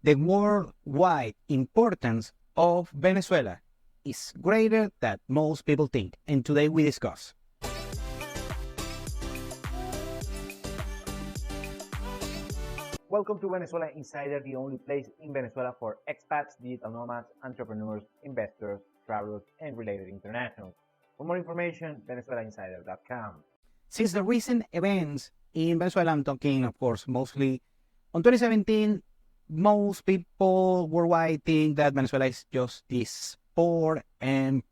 The worldwide importance of Venezuela is greater than most people think, and today we discuss. Welcome to Venezuela Insider, the only place in Venezuela for expats, digital nomads, entrepreneurs, investors, travelers, and related internationals. For more information, venezuelainsider.com. Since the recent events in Venezuela, I'm talking, of course, mostly on 2017, most people worldwide think that Venezuela is just this poor and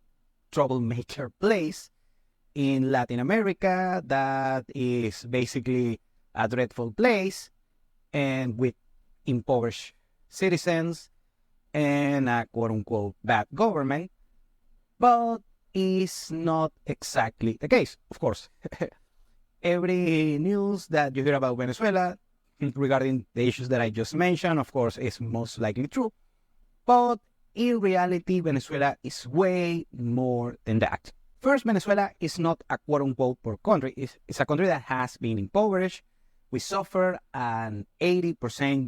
troublemaker place in Latin America that is basically a dreadful place and with impoverished citizens and a quote-unquote bad government, but is not exactly the case, of course. Every news that you hear about Venezuela regarding the issues that I just mentioned, of course, is most likely true. But in reality, Venezuela is way more than that. First, Venezuela is not a quote-unquote poor country. It's a country that has been impoverished. We suffered an 80%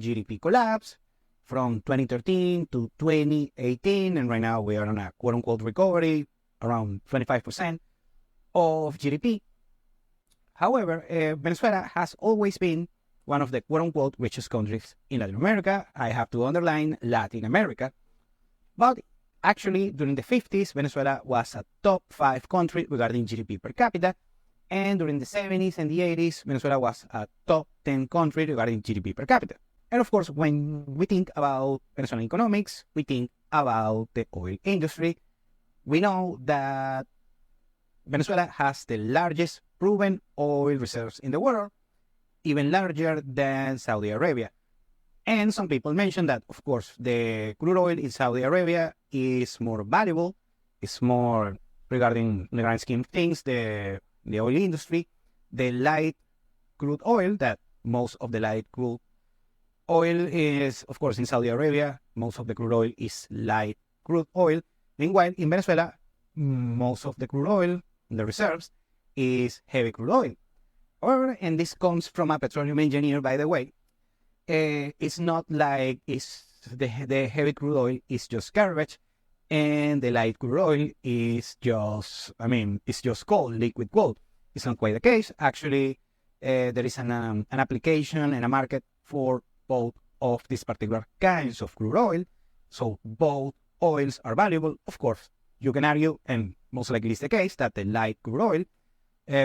GDP collapse from 2013 to 2018, and right now we are on a quote-unquote recovery, around 25% of GDP. However, Venezuela has always been one of the quote-unquote richest countries in Latin America. I have to underline Latin America. But actually, during the 50s, Venezuela was a top 5 country regarding GDP per capita. And during the 70s and the 80s, Venezuela was a top 10 country regarding GDP per capita. And of course, when we think about Venezuelan economics, we think about the oil industry. We know that Venezuela has the largest proven oil reserves in the world, even larger than Saudi Arabia. And some people mention that, of course, the crude oil in Saudi Arabia is more valuable. It's more regarding the grand scheme of things, the oil industry. The light crude oil, that most of the light crude oil is, of course, in Saudi Arabia. Most of the crude oil is light crude oil. Meanwhile, in Venezuela, most of the crude oil, the reserves, is heavy crude oil. And this comes from a petroleum engineer, by the way. It's not like the heavy crude oil is just garbage and the light crude oil is just, it's just gold, liquid gold. It's not quite the case. Actually, there is an application and a market for both of these particular kinds of crude oil. So both oils are valuable. Of course, you can argue, and most likely is the case, that the light crude oil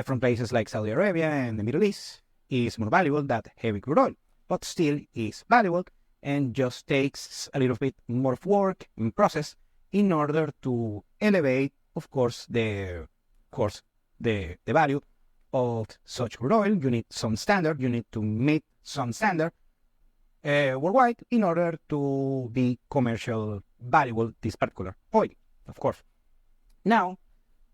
from places like Saudi Arabia and the Middle East is more valuable than heavy crude oil, but still is valuable and just takes a little bit more of work and process in order to elevate, of course, the value of such crude oil. You need some standard. You need to meet some standard worldwide in order to be commercial valuable, this particular oil, of course. Now,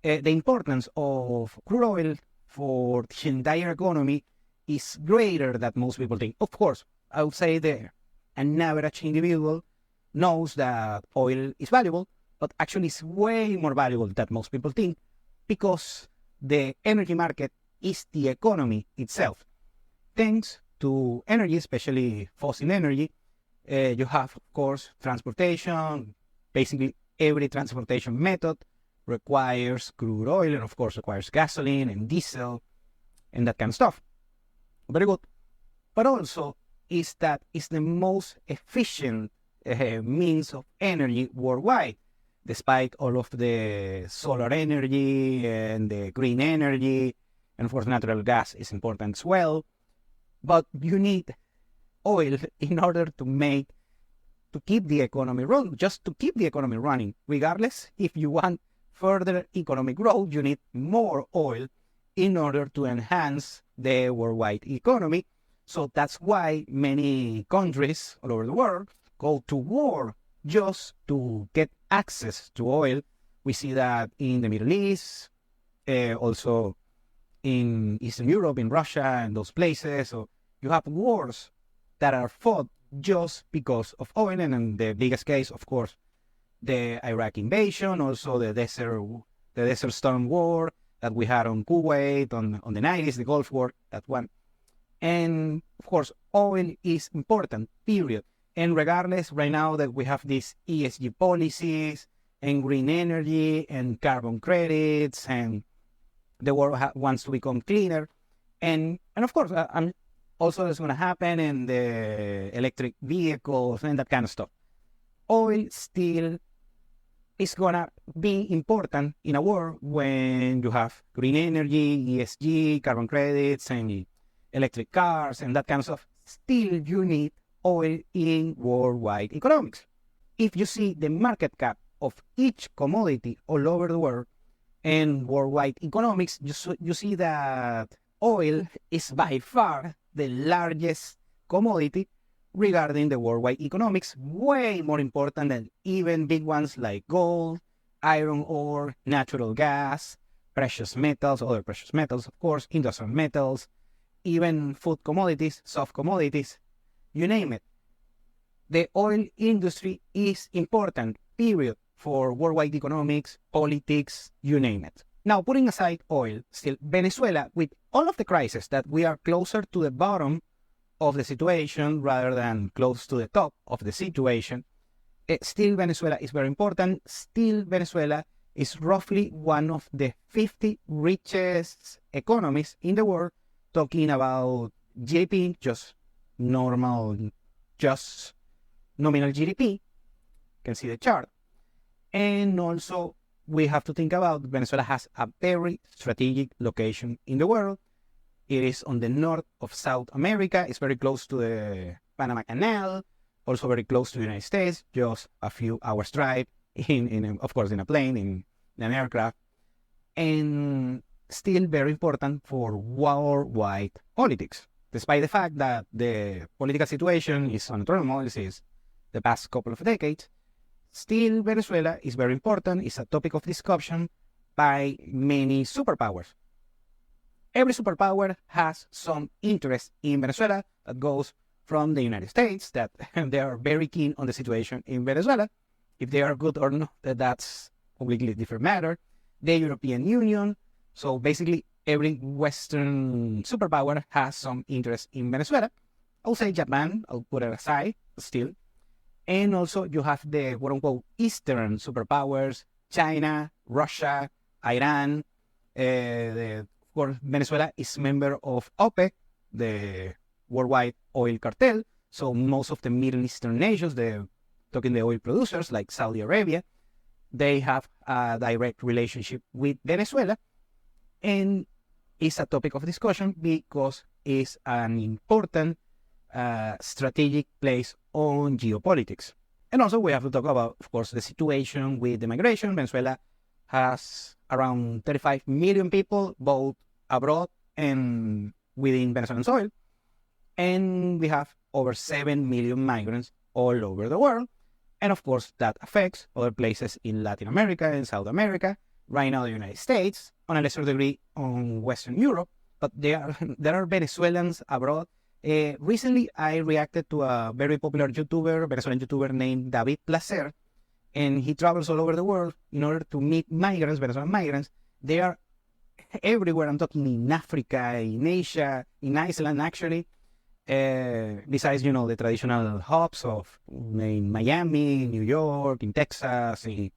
the importance of crude oil for the entire economy is greater than most people think. Of course, I would say that an average individual knows that oil is valuable, but actually it's way more valuable than most people think, because the energy market is the economy itself. Thanks to energy, especially fossil energy, you have, of course, transportation. Basically, every transportation method requires crude oil, and of course requires gasoline and diesel and that kind of stuff. Very good. But also is that it's the most efficient means of energy worldwide, despite all of the solar energy and the green energy, and of course natural gas is important as well. But you need oil in order to keep the economy running, just to keep the economy running. Regardless, if you want further economic growth, you need more oil in order to enhance the worldwide economy. So that's why many countries all over the world go to war just to get access to oil. We see that in the Middle East, also in Eastern Europe, in Russia, and those places. So you have wars that are fought just because of oil. And in the biggest case, of course, the Iraq invasion, also the Desert Storm War that we had on Kuwait, on the 90s, the Gulf War, that one. And of course, oil is important, period. And regardless, right now that we have these ESG policies and green energy and carbon credits, and the world wants to become cleaner, and of course, I'm also that's going to happen in the electric vehicles and that kind of stuff. Oil still is going to be important in a world when you have green energy, ESG, carbon credits, and electric cars and that kind of stuff. Still, you need oil in worldwide economics. If you see the market cap of each commodity all over the world and worldwide economics, you see that oil is by far the largest commodity regarding the worldwide economics, way more important than even big ones like gold, iron ore, natural gas, precious metals, other precious metals, of course, industrial metals, even food commodities, soft commodities, you name it. The oil industry is important, period, for worldwide economics, politics, you name it. Now, putting aside oil, still, Venezuela, with all of the crisis that we are closer to the bottom of the situation rather than close to the top of the situation, still Venezuela is very important. Still, Venezuela is roughly one of the 50 richest economies in the world, talking about GDP, just nominal GDP. You can see the chart. And also, we have to think about Venezuela has a very strategic location in the world. It is on the north of South America. It's very close to the Panama Canal, also very close to the United States, just a few hours drive, of course, in a plane, in an aircraft. And still very important for worldwide politics, despite the fact that the political situation is on turmoil since the past couple of decades. Still, Venezuela is very important. It's a topic of discussion by many superpowers. Every superpower has some interest in Venezuela that goes from the United States, that they are very keen on the situation in Venezuela. If they are good or not, that's a completely different matter. The European Union, so basically every Western superpower has some interest in Venezuela. I'll say Japan, I'll put it aside still. And also you have the quote-unquote Eastern superpowers, China, Russia, Iran. Of course, Venezuela is member of OPEC, the worldwide oil cartel. So most of the Middle Eastern nations, talking the oil producers like Saudi Arabia, they have a direct relationship with Venezuela. And it's a topic of discussion because it's an important strategic place on geopolitics. And also we have to talk about, of course, the situation with the migration. Venezuela has around 35 million people, both abroad and within Venezuelan soil. And we have over 7 million migrants all over the world. And of course, that affects other places in Latin America and South America, right now the United States, on a lesser degree on Western Europe, but there are Venezuelans abroad. Recently, I reacted to a very popular Venezuelan YouTuber named David Placer, and he travels all over the world in order to meet migrants, Venezuelan migrants. They are everywhere. I'm talking in Africa, in Asia, in Iceland, actually. Besides, the traditional hubs of in Miami, New York, in Texas, in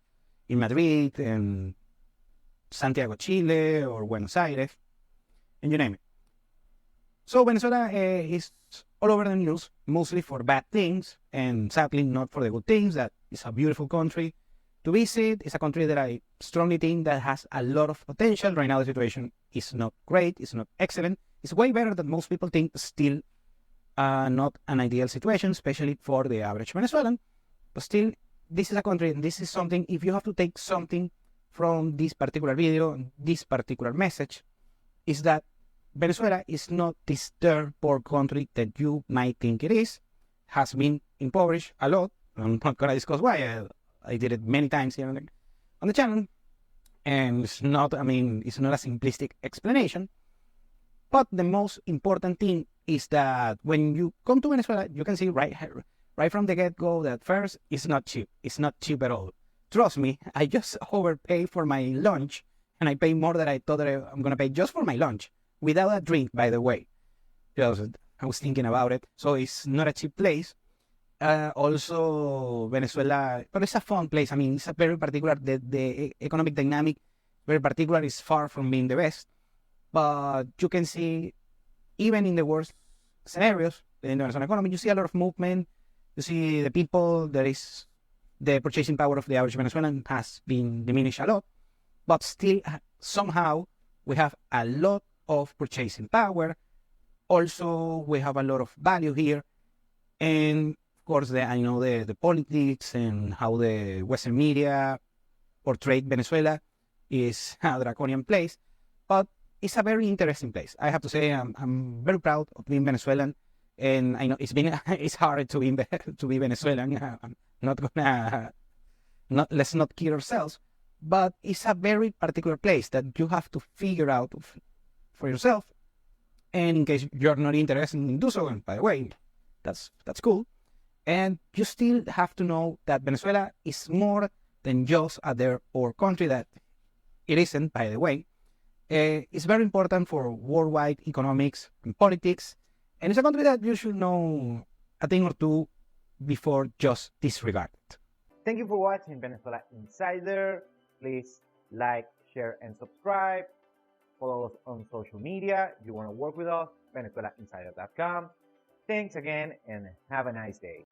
Madrid, and Santiago, Chile, or Buenos Aires, and you name it. So Venezuela is all over the news, mostly for bad things, and sadly not for the good things. That is a beautiful country to visit. It's a country that I strongly think that has a lot of potential. Right now the situation is not great, it's not excellent. It's way better than most people think, still not an ideal situation, especially for the average Venezuelan. But still, this is a country, and this is something, if you have to take something from this particular video, this particular message, is that Venezuela is not this third poor country that you might think it is. Has been impoverished a lot. I'm not going to discuss why. I did it many times here on the channel. And it's not a simplistic explanation. But the most important thing is that when you come to Venezuela, you can see right from the get-go that first, it's not cheap. It's not cheap at all. Trust me, I just overpay for my lunch, and I pay more than I thought that I'm going to pay just for my lunch. Without a drink, by the way. I was thinking about it. So it's not a cheap place. Also, Venezuela, but it's a fun place. I mean, it's a very particular, the economic dynamic, very particular, is far from being the best. But you can see, even in the worst scenarios in the Venezuelan economy, you see a lot of movement. You see the people, there is the purchasing power of the average Venezuelan has been diminished a lot, but still somehow we have a lot of purchasing power. Also, we have a lot of value here. And of course, the politics and how the Western media portrayed Venezuela is a draconian place, but it's a very interesting place. I have to say, I'm very proud of being Venezuelan, and I know it's hard to be Venezuelan. I'm not gonna let's not kid ourselves, but it's a very particular place that you have to figure out for yourself. And in case you're not interested in do so, and by the way, that's cool. And you still have to know that Venezuela is more than just a third world country. That it isn't, by the way. It's very important for worldwide economics and politics, and it's a country that you should know a thing or two before just disregard it. Thank you for watching Venezuela Insider. Please like, share, and subscribe. Follow us on social media. If you want to work with us, VenezuelaInsider.com. Thanks again and have a nice day.